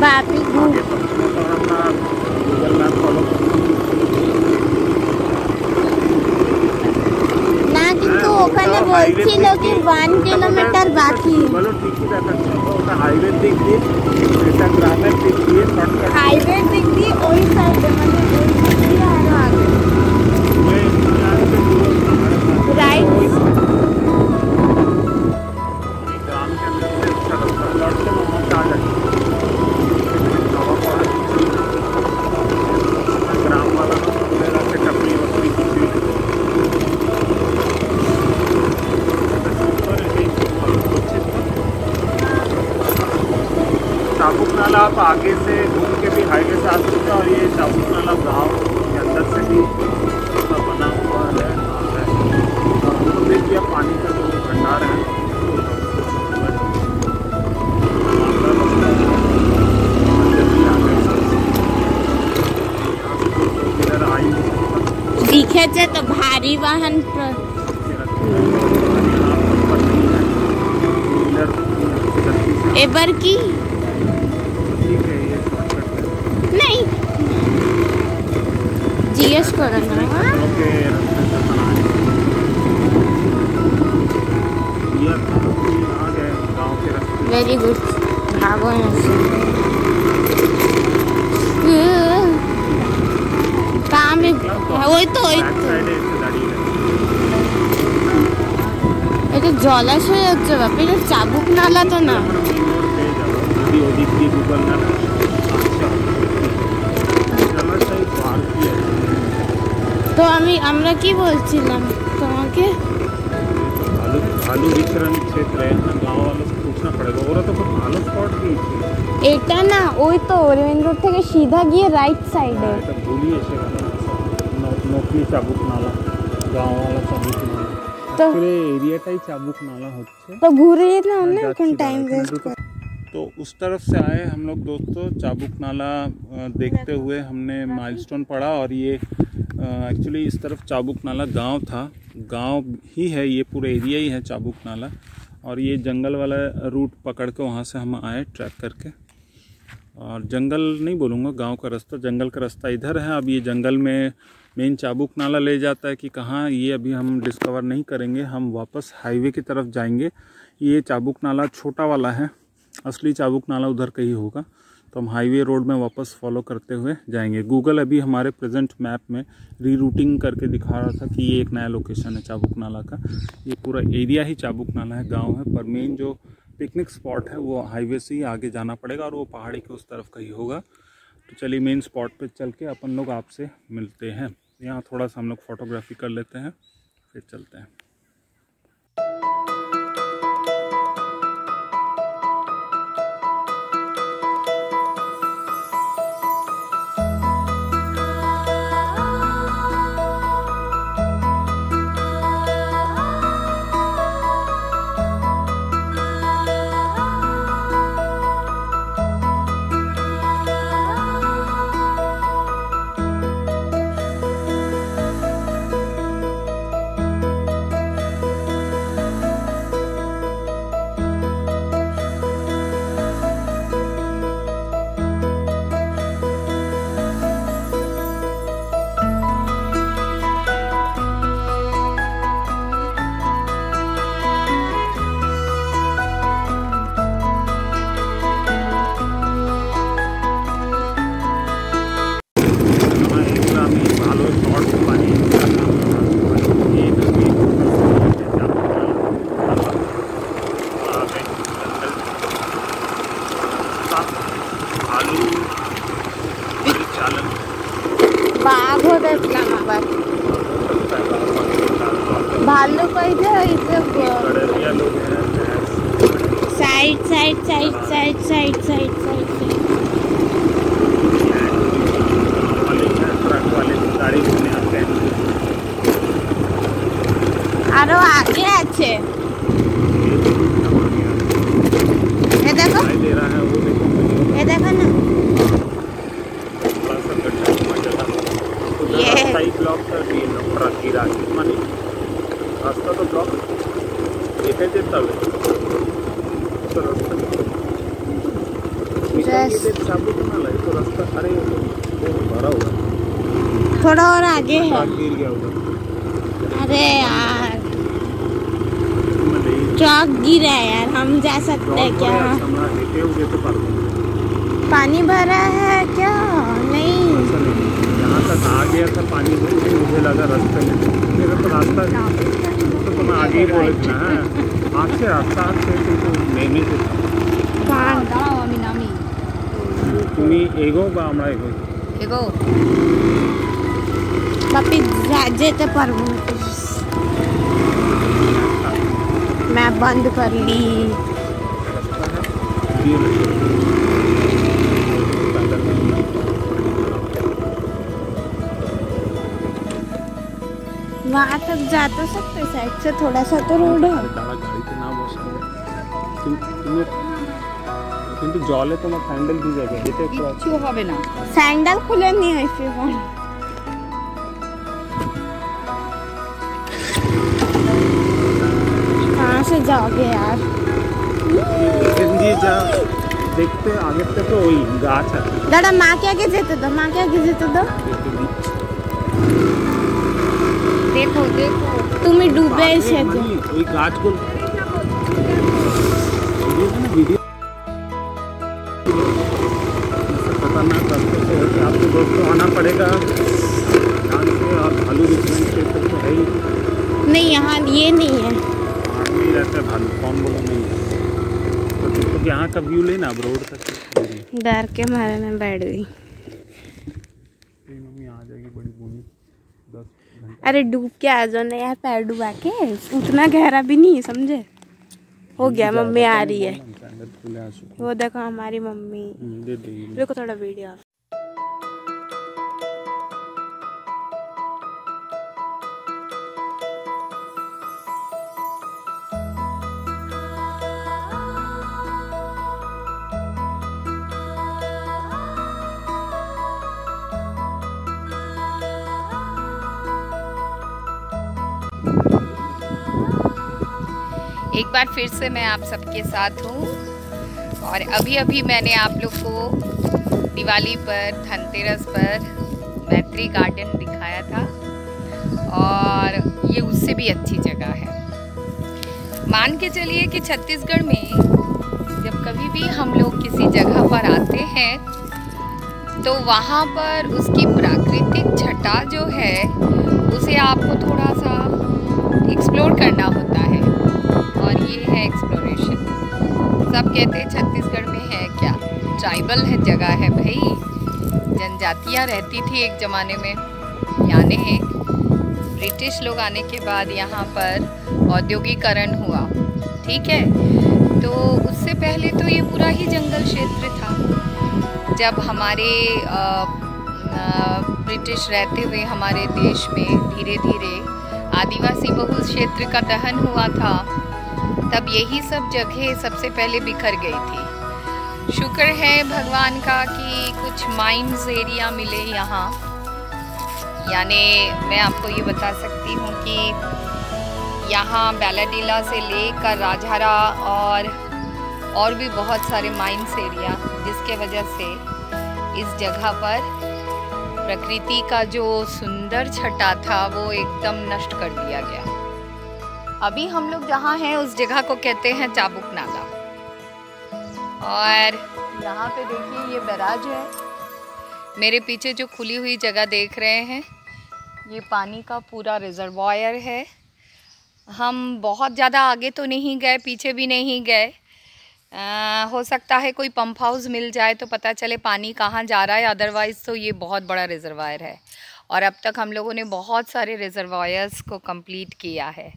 बापी आगे पहुँचना तो अपना गूगल मैप फॉलो ना কিন্তু ওখানে বলছিল কি 1 কিলোমিটার বাকি বলো ঠিকই দেখাচ্ছে ওটা হাইওয়ে দিক দিয়ে এটা গ্রামের দিক দিয়ে শর্টকাট হাইওয়ে দিক দিয়ে ওই সাইডে মানে ওই দিক দিয়ে আরো আগে राइट ग्राम के अंदर से सड़क पर लौट के वहाँ से आ जाएंगे ग्राम वाला मेरा से टपरी वपरी कुछ भी चाबुक नाला आप आगे से घूम के भी हाईवे से आ सकते हैं और ये चाबुक नाला गाँव के अंदर से भी बना हुआ है देखिए पानी का जो भंडार है दिखे थे तो भारी वाहन एबर की नहीं जीएस करना वेरी गुड भागो यहाँ से कहाँ में वही तो এটা জলাশয় হচ্ছে বাপি এটা চাবুক নালা তো না তো আমরা কি বলছিলাম তোমাকে भालू विचरण क्षेत्र है गाँव वालों से पूछना पड़ेगा और तो कुछ भालू स्पॉट भी এটা না ওই তো মেন রোড থেকে সিধা গিয়ে রাইট সাইডে এটা ভুলিয়ে সেখানে নকলি চাবুক নালা গাँव वाला चाबुक नाला तो एरियाटाई चाबुक नाला হচ্ছে তো ঘুরে না অনেকক্ষণ টাইম वेस्ट कर तो उस तरफ से आए हम लोग दोस्तों चाबुक नाला देखते हुए हमने माइलस्टोन पढ़ा और ये एक्चुअली इस तरफ चाबुक नाला गांव था गांव ही है ये पूरा एरिया ही है चाबुक नाला और ये जंगल वाला रूट पकड़ के वहाँ से हम आए ट्रैक करके और जंगल नहीं बोलूँगा गांव का रास्ता जंगल का रास्ता इधर है। अब ये जंगल में मेन चाबुक नाला ले जाता है कि कहाँ ये अभी हम डिस्कवर नहीं करेंगे। हम वापस हाईवे की तरफ जाएंगे। ये चाबुक नाला छोटा वाला है असली चाबुक नाला उधर कहीं होगा तो हम हाईवे रोड में वापस फॉलो करते हुए जाएंगे। गूगल अभी हमारे प्रेजेंट मैप में रीरूटिंग करके दिखा रहा था कि ये एक नया लोकेशन है चाबुक नाला का। ये पूरा एरिया ही चाबुक नाला है गांव है पर मेन जो पिकनिक स्पॉट है वो हाईवे से ही आगे जाना पड़ेगा और वो पहाड़ी के उस तरफ का ही होगा। तो चलिए मेन स्पॉट पे चल के अपन लोग आपसे मिलते हैं। यहाँ थोड़ा सा हम लोग फोटोग्राफी कर लेते हैं फिर चलते हैं। भालू कैसे side side side side side side side আরো আগে আছে ये देखो ये देखो ना ये ब्लॉक रास्ता तो ब्लॉक चाबुकनाला तो रास्ता, अरे भरा हुआ थोड़ा और आगे है। गिर गया उधर। अरे यार ट्रक गिरा है यार, हम जा सकते हैं क्या? पानी भरा है क्या? नहीं, यहाँ तक आ गया था पानी, मुझे लगा रास्ते में, मेरा तो रास्ता तो मैं आगे ही बोले थे ना, आग से रास्ता नहीं तुम्हें एगो बा हमरा एगो बापी जेते पारबो, मैं बंद कर ली। वहाँ तक जा तो सकते, साइड से थोड़ा सा तो रोड है। गाड़ी तो ना बस কিন্তু জলে তোমার স্যান্ডেল ভিজে যাবে, যেতে কিছু হবে না। স্যান্ডেল খুলে নিয়ে আসি এখন। कहाँ से जाओगे यार? जा देखते आगे तक तो वही गाछ है। दादा माँ के आगे जेते दो, माँ के आगे जेते दो। देखो देखो তুমি ডুবে এসেছো। ওই গাছগুলো वीडियो खतरनाक रास्ते से होकर आपको दोस्तों आना पड़ेगा ध्यान से, और भालू रिकमेंड क्षेत्र तो है ही नहीं, यहाँ ये नहीं है, नहीं रहते भालू, कौन बोला नहीं है। तो यहाँ का व्यू लेना अब रोड तक, डर के मारे में बैठ गई। मम्मी आ जाएगी बड़ी बूढ़ी 10 घंटे। अरे डूब के आ जाओ ना यार, पैर डुबा के, उतना गहरा भी नहीं समझे। हो गया, मम्मी आ रही है, वो देखो हमारी मम्मी। देखो थोड़ा वीडियो। एक बार फिर से मैं आप सबके साथ हूँ, और अभी अभी मैंने आप लोग को दिवाली पर, धनतेरस पर मैत्री गार्डन दिखाया था, और ये उससे भी अच्छी जगह है। मान के चलिए कि छत्तीसगढ़ में जब कभी भी हम लोग किसी जगह पर आते हैं तो वहाँ पर उसकी प्राकृतिक छटा जो है उसे आपको थोड़ा सा एक्सप्लोर करना होता है, और ये है एक्सप्लोरेशन। सब कहते हैं छत्तीसगढ़ में है क्या, ट्राइबल है जगह है भाई, जनजातियाँ रहती थी एक ज़माने में। यानी ब्रिटिश लोग आने के बाद यहाँ पर औद्योगिकरण हुआ, ठीक है, तो उससे पहले तो ये पूरा ही जंगल क्षेत्र था। जब हमारे ब्रिटिश रहते हुए हमारे देश में धीरे धीरे आदिवासी बहुल क्षेत्र का दहन हुआ था, तब यही सब जगह सबसे पहले बिखर गई थी। शुक्र है भगवान का कि कुछ माइंस एरिया मिले यहाँ। यानी मैं आपको ये बता सकती हूँ कि यहाँ बैलाडीला से लेकर राजहरा और भी बहुत सारे माइंस एरिया, जिसके वजह से इस जगह पर प्रकृति का जो सुंदर छटा था वो एकदम नष्ट कर दिया गया। अभी हम लोग जहाँ हैं उस जगह को कहते हैं चाबुकनाला, और यहाँ पे देखिए ये बैराज है। मेरे पीछे जो खुली हुई जगह देख रहे हैं ये पानी का पूरा रिजर्वायर है। हम बहुत ज़्यादा आगे तो नहीं गए, पीछे भी नहीं गए। हो सकता है कोई पंप हाउस मिल जाए तो पता चले पानी कहाँ जा रहा है, अदरवाइज़ तो ये बहुत बड़ा रिजर्वायर है। और अब तक हम लोगों ने बहुत सारे रिजर्वायर्स को कंप्लीट किया है,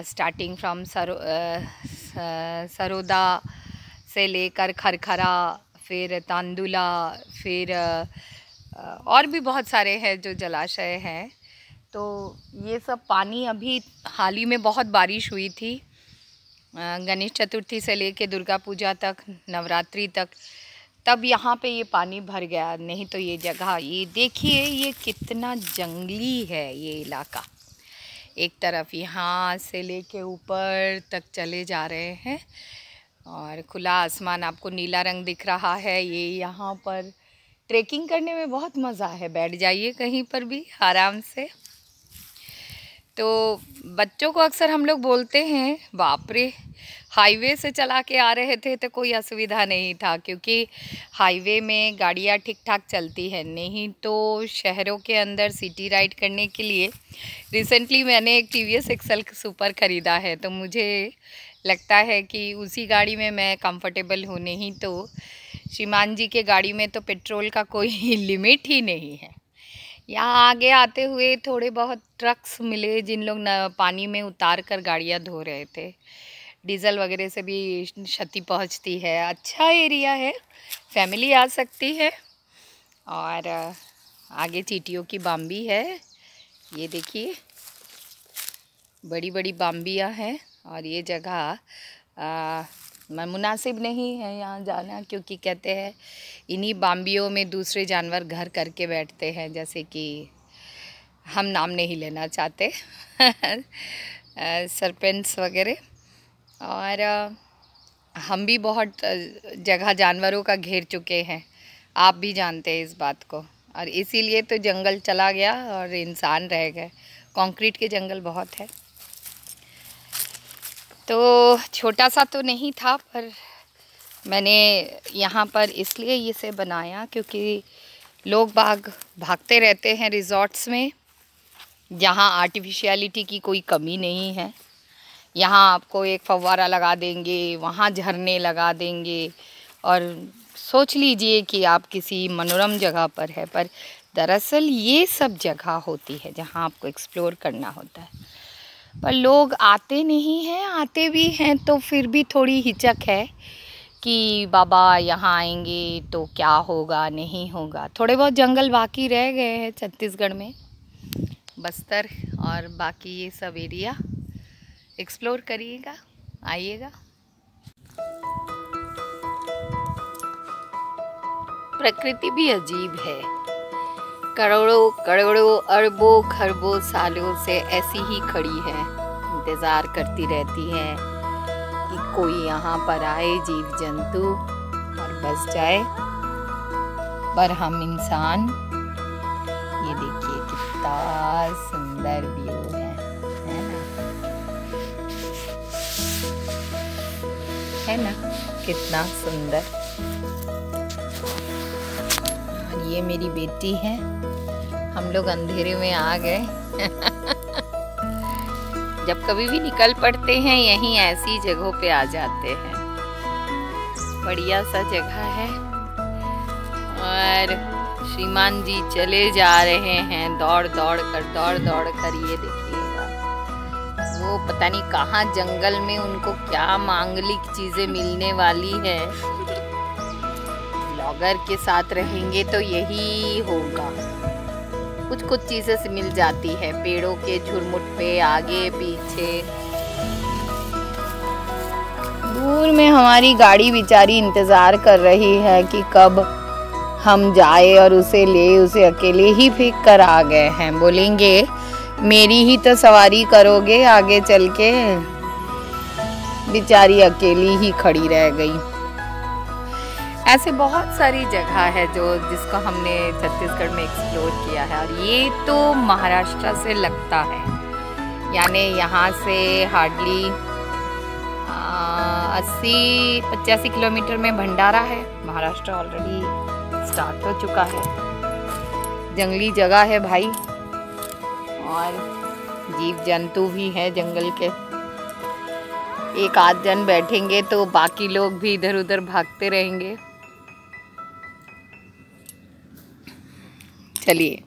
स्टार्टिंग फ्रॉम सरोदा से लेकर खरखरा, फिर तांदुला, फिर और भी बहुत सारे हैं जो जलाशय हैं। तो ये सब पानी अभी हाल ही में बहुत बारिश हुई थी, गणेश चतुर्थी से लेके दुर्गा पूजा तक, नवरात्रि तक, तब यहाँ पे ये पानी भर गया। नहीं तो ये जगह, ये देखिए ये कितना जंगली है ये इलाका। एक तरफ यहाँ से लेके ऊपर तक चले जा रहे हैं और खुला आसमान आपको नीला रंग दिख रहा है। ये यहाँ पर ट्रेकिंग करने में बहुत मज़ा है, बैठ जाइए कहीं पर भी आराम से। तो बच्चों को अक्सर हम लोग बोलते हैं बाप रे, हाईवे से चला के आ रहे थे तो कोई असुविधा नहीं था, क्योंकि हाईवे में गाड़ियाँ ठीक ठाक चलती हैं। नहीं तो शहरों के अंदर सिटी राइड करने के लिए रिसेंटली मैंने एक TVS एक्सेल सुपर ख़रीदा है, तो मुझे लगता है कि उसी गाड़ी में मैं कंफर्टेबल हूँ। नहीं तो श्रीमान जी के गाड़ी में तो पेट्रोल का कोई लिमिट ही नहीं है। यहाँ आगे आते हुए थोड़े बहुत ट्रक्स मिले जिन लोग न पानी में उतार कर गाड़ियाँ धो रहे थे। डीजल वगैरह से भी क्षति पहुँचती है। अच्छा एरिया है, फैमिली आ सकती है। और आगे चींटियों की बाम्बी है, ये देखिए बड़ी बड़ी बाम्बियाँ हैं। और ये जगह मुनासिब नहीं है यहाँ जाना, क्योंकि कहते हैं इन्हीं बाम्बियों में दूसरे जानवर घर करके बैठते हैं, जैसे कि हम नाम नहीं लेना चाहते सरपेंट्स वगैरह। और हम भी बहुत जगह जानवरों का घेर चुके हैं, आप भी जानते हैं इस बात को। और इसीलिए तो जंगल चला गया और इंसान रह गए। कंक्रीट के जंगल बहुत है। तो छोटा सा तो नहीं था, पर मैंने यहाँ पर इसलिए इसे बनाया क्योंकि लोग भागते रहते हैं रिज़ॉर्ट्स में, जहाँ आर्टिफिशियलिटी की कोई कमी नहीं है। यहाँ आपको एक फव्वारा लगा देंगे, वहाँ झरने लगा देंगे और सोच लीजिए कि आप किसी मनोरम जगह पर है। पर दरअसल ये सब जगह होती है जहाँ आपको एक्सप्लोर करना होता है, पर लोग आते नहीं हैं। आते भी हैं तो फिर भी थोड़ी हिचक है कि बाबा यहाँ आएंगे तो क्या होगा, नहीं होगा। थोड़े बहुत जंगल बाकी रह गए हैं छत्तीसगढ़ में, बस्तर और बाकी ये सब एरिया एक्सप्लोर करिएगा, आइएगा। प्रकृति भी अजीब है, करोड़ों करोड़ों अरबों खरबों सालों से ऐसी ही खड़ी है, इंतज़ार करती रहती है कि कोई यहाँ पर आए जीव जंतु और बस जाए। पर हम इंसान, ये देखिए कितना सुंदर व्यू है ना, कितना सुंदर। और ये मेरी बेटी है। हम लोग अंधेरे में आ गए जब कभी भी निकल पड़ते हैं यहीं ऐसी जगहों पे आ जाते हैं। बढ़िया सा जगह है। और श्रीमान जी चले जा रहे हैं दौड़ दौड़ कर। ये देखिएगा, वो पता नहीं कहाँ जंगल में उनको क्या मांगलिक चीजें मिलने वाली है। ब्लॉगर के साथ रहेंगे तो यही होगा, कुछ चीजें से मिल जाती है, पेड़ों के झुरमुट पे, आगे पीछे। दूर में हमारी गाड़ी बेचारी इंतजार कर रही है कि कब हम जाए और उसे ले। उसे अकेले ही फेंक कर आ गए हैं, बोलेंगे मेरी ही तो सवारी करोगे आगे चल के। बेचारी अकेली ही खड़ी रह गई। ऐसे बहुत सारी जगह है जिसको हमने छत्तीसगढ़ में एक्सप्लोर किया है। और ये तो महाराष्ट्र से लगता है, यानी यहाँ से हार्डली 80-85 किलोमीटर में भंडारा है। महाराष्ट्र ऑलरेडी स्टार्ट हो चुका है। जंगली जगह है भाई, और जीव जंतु भी हैं जंगल के। एक आध जन बैठेंगे तो बाकी लोग भी इधर उधर भागते रहेंगे। चलिए।